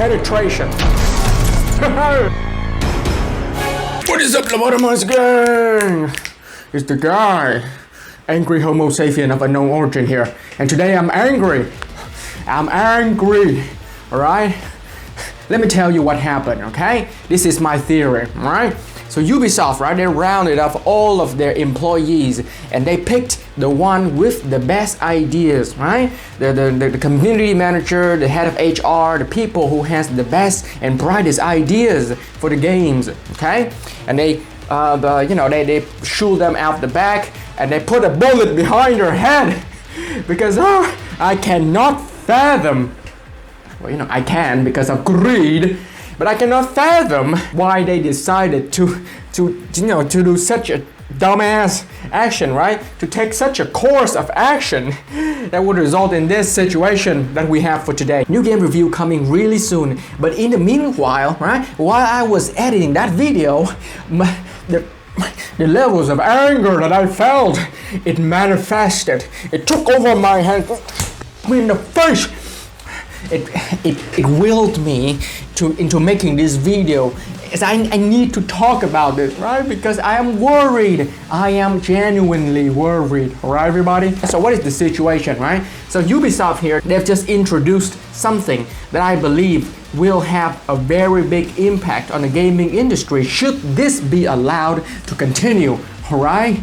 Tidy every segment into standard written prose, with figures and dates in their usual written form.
penetration. What is up, Lobotomous gang? It's the guy, angry Homo sapien of unknown origin here. And today I'm angry. Alright? Let me tell you what happened, okay? This is my theory, alright? So Ubisoft, right, they rounded up all of their employees and they picked the one with the best ideas, right? The community manager, the head of HR, the people who has the best and brightest ideas for the games, okay? And they they shoot them out the back and they put a bullet behind their head because I cannot fathom. Well, I can because of greed, but I cannot fathom why they decided to do such a dumbass action, right? To take such a course of action that would result in this situation that we have for today. New game review coming really soon, but in the meanwhile, right, while I was editing that video, the levels of anger that I felt, it manifested. It took over my hand in the face. It willed me into making this video. As I need to talk about this, right? Because I am worried. I am genuinely worried. Alright, everybody? So what is the situation, right? So Ubisoft here, they've just introduced something that I believe will have a very big impact on the gaming industry should this be allowed to continue. Alright?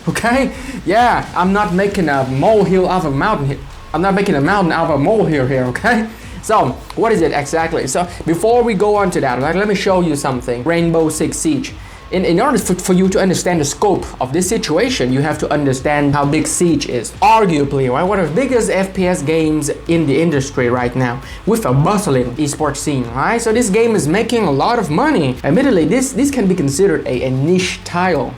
Okay? Yeah, I'm not making a molehill out of a mountain here. I'm not making a mountain out of a molehill here, okay? So, what is it exactly? So, before we go on to that, let me show you something. Rainbow Six Siege. In order for you to understand the scope of this situation, you have to understand how big Siege is. Arguably, right, one of the biggest FPS games in the industry right now, with a bustling esports scene, right? So this game is making a lot of money. Admittedly, this can be considered a niche title,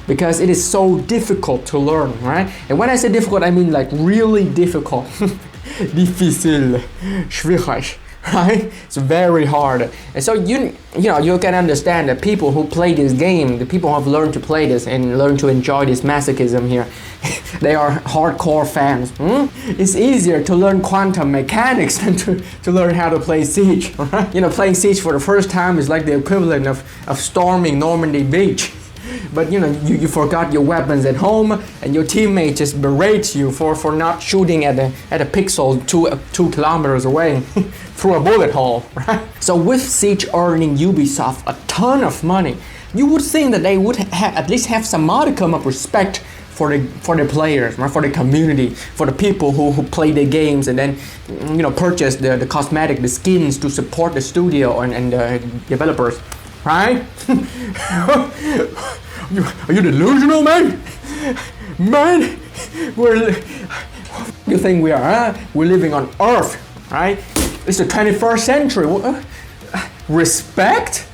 because it is so difficult to learn, right? And when I say difficult, I mean like really difficult. Difícil, schwierig, right? It's very hard. And so you can understand that people who play this game, the people who have learned to play this and learn to enjoy this masochism here, they are hardcore fans. It's easier to learn quantum mechanics than to learn how to play Siege, right? Playing Siege for the first time is like the equivalent of storming Normandy Beach. But you forgot your weapons at home and your teammate just berates you for not shooting at a pixel 2 kilometers away through a bullet hole, right? So with Siege earning Ubisoft a ton of money, you would think that they would at least have some modicum of respect for the players, right? For the community, for the people who play the games and then purchase the cosmetic, the skins to support the studio and the developers. Right? Are you delusional, man? Man, you think we are? Huh? We're living on Earth, right? It's the 21st century. Respect?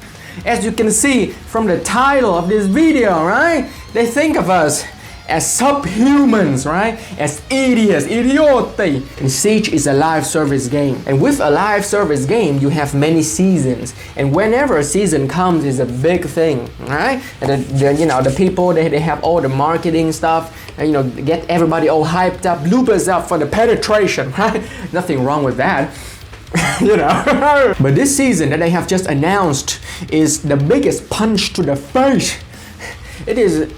As you can see from the title of this video, right? They think of us as subhumans, right? As idiots, idioti. And Siege is a live service game. And with a live service game, you have many seasons. And whenever a season comes, is a big thing, right? And the people, they have all the marketing stuff, and, get everybody all hyped up, loop us up for the penetration, right? Nothing wrong with that. But this season that they have just announced is the biggest punch to the face. It is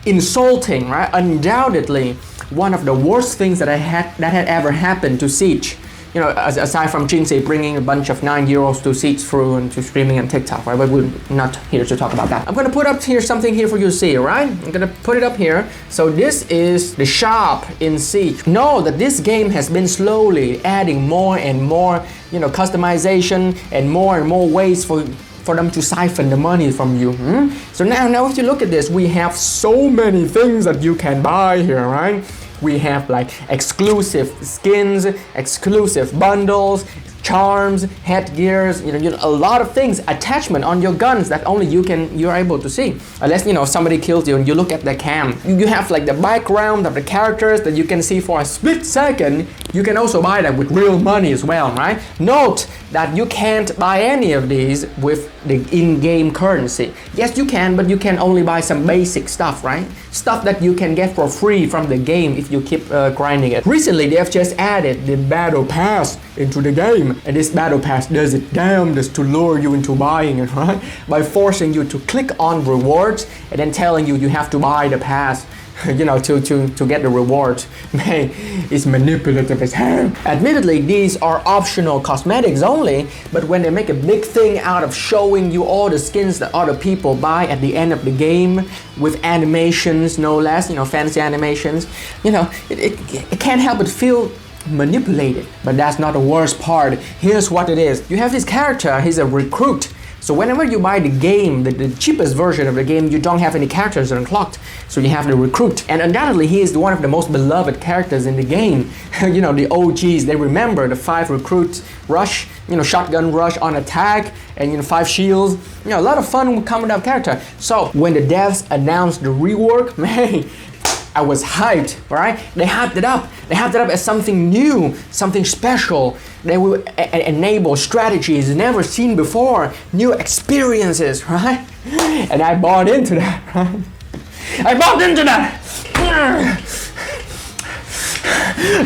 insulting, right? Undoubtedly one of the worst things that had ever happened to Siege. Aside from Jinsei bringing a bunch of 9-year-olds to Siege through and to streaming on TikTok, right? But we're not here to talk about that. I'm gonna put up here something here for you to see, right? I'm gonna put it up here. So this is the shop in Siege. Know that this game has been slowly adding more and more, customization and more ways for them to siphon the money from you. So now if you look at this, we have so many things that you can buy here, right? We have like exclusive skins, exclusive bundles, charms, headgears, a lot of things, attachment on your guns that only you're able to see. Unless, somebody kills you and you look at the cam. You have like the background of the characters that you can see for a split second. You can also buy that with real money as well, right? Note that you can't buy any of these with the in-game currency. Yes, you can, but you can only buy some basic stuff, right? Stuff that you can get for free from the game if you keep grinding it. Recently, they have just added the Battle Pass into the game. game, and this battle pass does its damnedest to lure you into buying it, right? By forcing you to click on rewards and then telling you have to buy the pass. You know, to get the rewards. Man, it's manipulative as hell. Admittedly, these are optional cosmetics only, but when they make a big thing out of showing you all the skins that other people buy at the end of the game with animations, no less, you know, fancy animations, you know, it can't help but feel manipulated. But that's not the worst part. Here's what it is. You have this character, he's a recruit. So whenever you buy the game, the cheapest version of the game, you don't have any characters unlocked. So you have the recruit. And undoubtedly, he is one of the most beloved characters in the game. You know, the OGs, they remember the 5 recruits rush, you know, shotgun rush on attack, and you know, 5 shields. You know, a lot of fun coming up character. So when the devs announced the rework, man, I was hyped, right? They hyped it up. They hyped it up as something new, something special. They will enable strategies never seen before, new experiences, right? And I bought into that, right? I bought into that.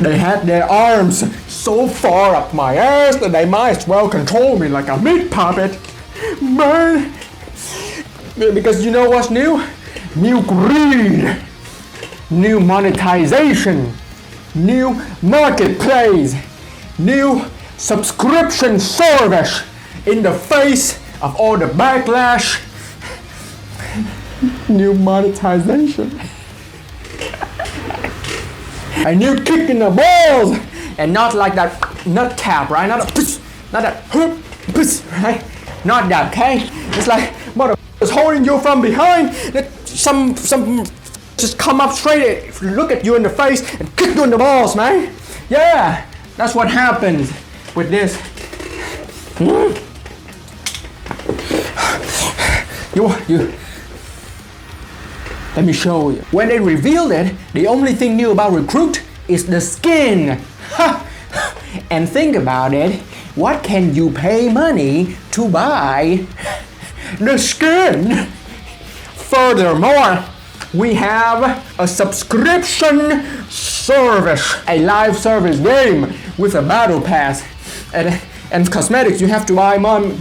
They had their arms so far up my ass that they might as well control me like a meat puppet. Man. Because you know what's new? New greed. New monetization, new marketplace, new subscription service in the face of all the backlash. New monetization. A new kick in the balls, and not like that nut tap, right? Not that right? Not that, okay? It's like motherfuckers holding you from behind. That some just come up straight, look at you in the face, and kick you in the balls, man. Yeah, that's what happens with this. You. Let me show you. When they revealed it, the only thing new about Recruit is the skin. And think about it. What can you pay money to buy? The skin. Furthermore, we have a subscription service, a live service game with a battle pass and cosmetics you have to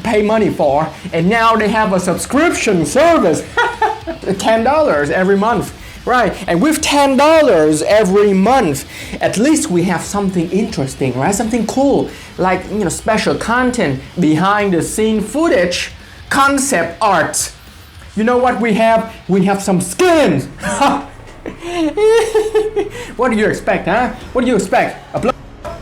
pay money for, and now they have a subscription service. $10 every month, right? And with $10 every month, at least we have something interesting, right? Something cool, like, you know, special content, behind the scene footage, concept art. You know what we have? We have some skins. What do you expect, huh? What do you expect?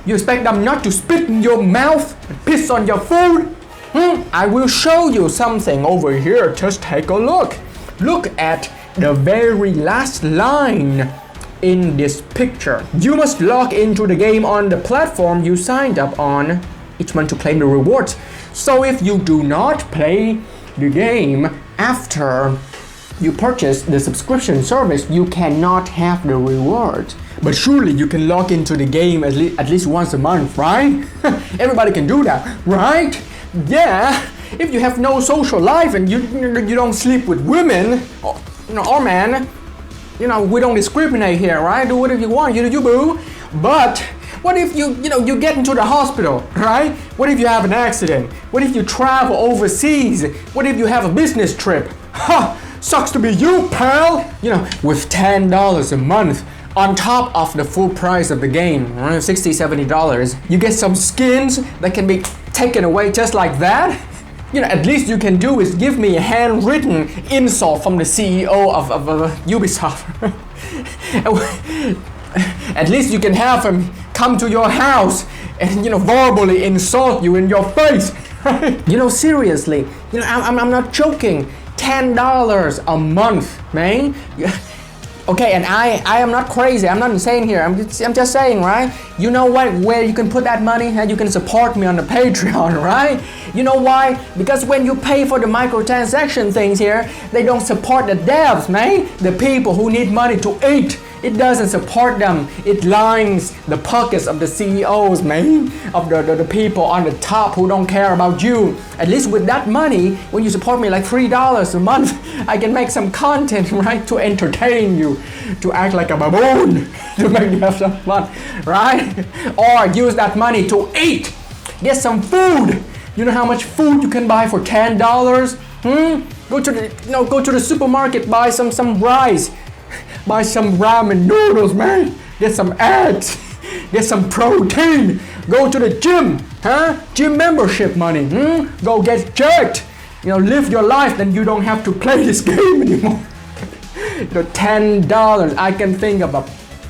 You expect them not to spit in your mouth and piss on your food? I will show you something over here. Just take a look. Look at the very last line in this picture. You must log into the game on the platform you signed up on each month to claim the rewards. So if you do not play the game after you purchase the subscription service, you cannot have the reward. But surely you can log into the game at least once a month, right? Everybody can do that, right? Yeah. If you have no social life and you don't sleep with women or men, you know, we don't discriminate here, right? Do whatever you want, you boo. But what if you get into the hospital, right? What if you have an accident? What if you travel overseas? What if you have a business trip? Sucks to be you, pal. You know, with $10 a month on top of the full price of the game, right? $60, $70, you get some skins that can be taken away just like that. You know, at least you can do is give me a handwritten insult from the CEO of Ubisoft. At least you can have him come to your house and, you know, verbally insult you in your face. You know, seriously, you know, I'm not joking. $10 a month, man. Okay, and I am not crazy. I'm not insane here. I'm just saying, right? You know what? Where you can put that money and you can support me on the Patreon, right? You know why? Because when you pay for the microtransaction things here, they don't support the devs, man. The people who need money to eat. It doesn't support them. It lines the pockets of the CEOs, man, of the people on the top who don't care about you. At least with that money, when you support me like $3 a month, I can make some content, right, to entertain you, to act like a baboon, to make you have some fun, right? Or use that money to eat. Get some food. You know how much food you can buy for $10? Go to the supermarket, buy some rice, buy some ramen noodles, man. Get some eggs, get some protein. Go to the gym, Gym membership money. Go get jerked. Live your life, then you don't have to play this game anymore. $10. I can think of a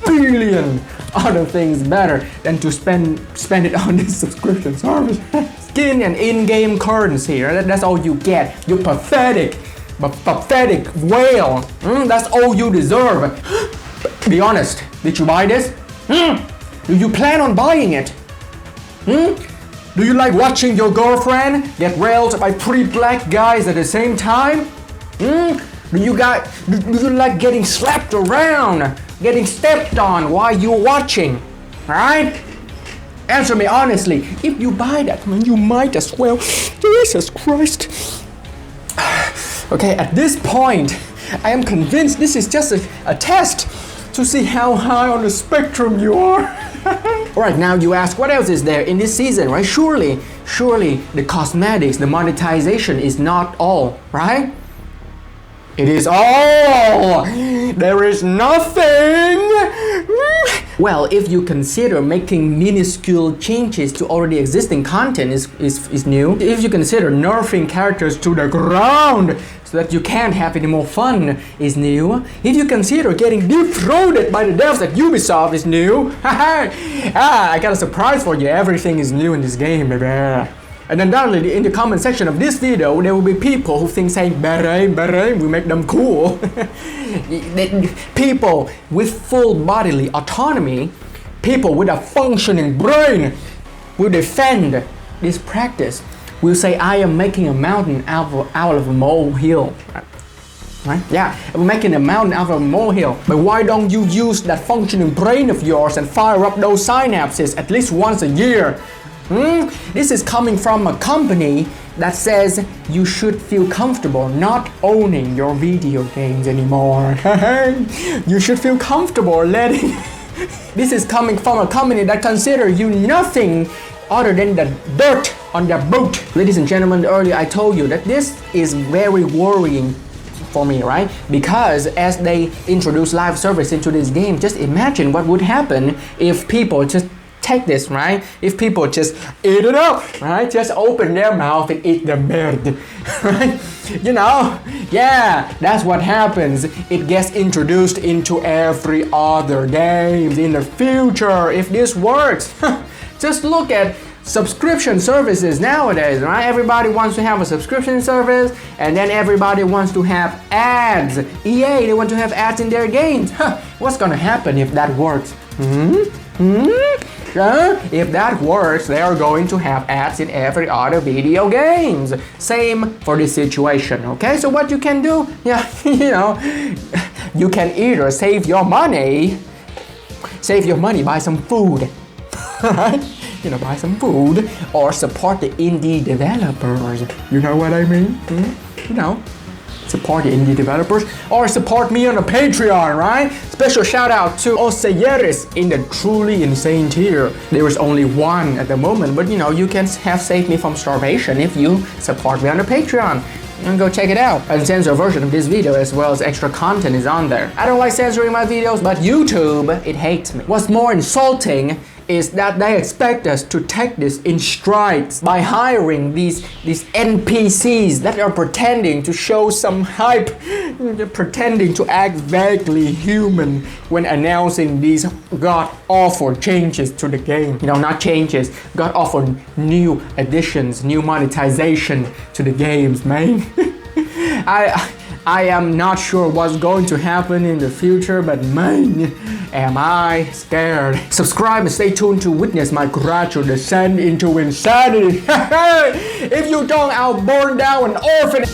billion other things better than to spend it on this subscription service. Skin and in-game currency, right? That's all you get. You pathetic whale. That's all you deserve. Be honest, did you buy this? Do you plan on buying it? Do you like watching your girlfriend get railed by pretty black guys at the same time? Do you like getting slapped around, getting stepped on while you're watching? Alright? Answer me honestly. If you buy that, man, you might as well. Jesus Christ. Okay, at this point, I am convinced this is just a test to see how high on the spectrum you are. Alright, now you ask, what else is there in this season, right? Surely the cosmetics, the monetization is not all, right? It is all! There is nothing! Well, if you consider making minuscule changes to already existing content is new, if you consider nerfing characters to the ground so that you can't have any more fun is new, if you consider getting defrauded by the devs at Ubisoft is new, I got a surprise for you, everything is new in this game, baby. And undoubtedly in the comment section of this video, there will be people who think saying Bahrain will make them cool. People with full bodily autonomy, people with a functioning brain will defend this practice, will say I am making a mountain out of a molehill. Right? Yeah, I'm making a mountain out of a molehill. But why don't you use that functioning brain of yours and fire up those synapses at least once a year? This is coming from a company that says you should feel comfortable not owning your video games anymore. You should feel comfortable letting... This is coming from a company that considers you nothing other than the dirt on their boot. Ladies and gentlemen, earlier I told you that this is very worrying for me, right? Because as they introduce live service into this game, just imagine what would happen if people just take this, right? If people just eat it up, right? Just open their mouth and eat the bird, right? Yeah, that's what happens. It gets introduced into every other game in the future if this works. Just look at subscription services nowadays, right? Everybody wants to have a subscription service, and then everybody wants to have ads. EA, they want to have ads in their games. What's gonna happen if that works? If that works, they are going to have ads in every other video games. Same for this situation, okay? So what you can do, you can either save your money, buy some food, right? Buy some food, or support the indie developers. You know what I mean? Support the indie developers, or support me on a Patreon, right? Special shout out to Oseyeris in the truly insane tier. There is only one at the moment, but you can have saved me from starvation if you support me on the Patreon. And go check it out. Uncensored version of this video as well as extra content is on there. I don't like censoring my videos, but YouTube, it hates me. What's more insulting is that they expect us to take this in strides by hiring these NPCs that are pretending to show some hype, pretending to act vaguely human when announcing these god-awful changes to the game. Not changes, god-awful new additions, new monetization to the games, man. I am not sure what's going to happen in the future, but man, am I scared. Subscribe and stay tuned to witness my gradual descent into insanity. If you don't, I'll burn down an orphanage.